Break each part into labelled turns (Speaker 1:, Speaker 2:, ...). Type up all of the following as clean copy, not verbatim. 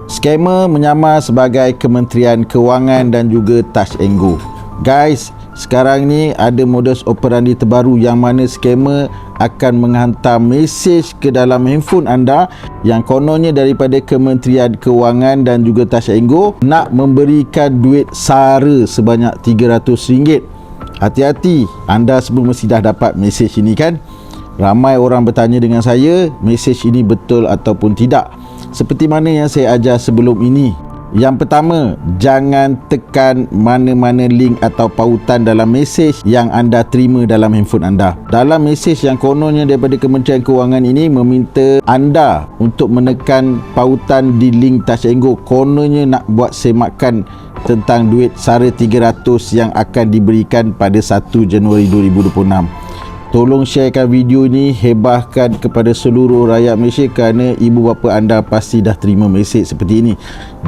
Speaker 1: Skamer menyamar sebagai Kementerian Kewangan dan juga Touch 'n Go. Guys, sekarang ni ada modus operandi terbaru yang mana skamer akan menghantar mesej ke dalam handphone anda yang kononnya daripada Kementerian Kewangan dan juga Touch 'n Go nak memberikan duit sara sebanyak RM300. Hati-hati, anda semua mesti dah dapat mesej ini kan? Ramai orang bertanya dengan saya, mesej ini betul ataupun tidak. Seperti mana yang saya ajar sebelum ini. Yang pertama, jangan tekan mana-mana link atau pautan dalam mesej yang anda terima dalam handphone anda. Dalam mesej yang kononnya daripada Kementerian Kewangan ini meminta anda untuk menekan pautan di link Touch 'n Go. Kononnya nak buat semakan tentang duit sara 300 yang akan diberikan pada 1 Januari 2026. Tolong sharekan video ini, hebahkan kepada seluruh rakyat Malaysia kerana ibu bapa anda pasti dah terima mesej seperti ini.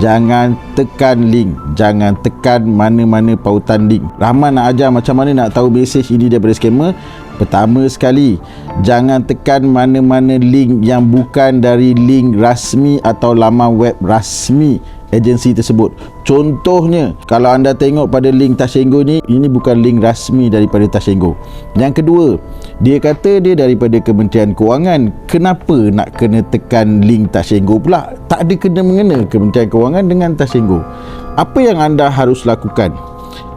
Speaker 1: Jangan tekan link, jangan tekan mana-mana pautan link. Rahman nak ajar macam mana nak tahu mesej ini daripada skamer. Pertama sekali, jangan tekan mana-mana link yang bukan dari link rasmi atau laman web rasmi agensi tersebut. Contohnya, kalau anda tengok pada link Touch 'n Go ni, ini bukan link rasmi daripada Touch 'n Go. Yang kedua, dia kata dia daripada Kementerian Kewangan. Kenapa nak kena tekan link Touch 'n Go pula? Tak ada kena-mengena Kementerian Kewangan dengan Touch 'n Go. Apa yang anda harus lakukan?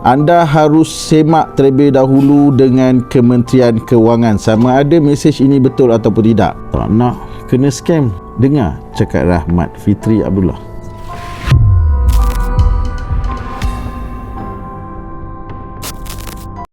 Speaker 1: Anda harus semak terlebih dahulu dengan Kementerian Kewangan sama ada mesej ini betul ataupun tidak. Tak nak kena scam, dengar cakap Rahmat Fitri Abdullah.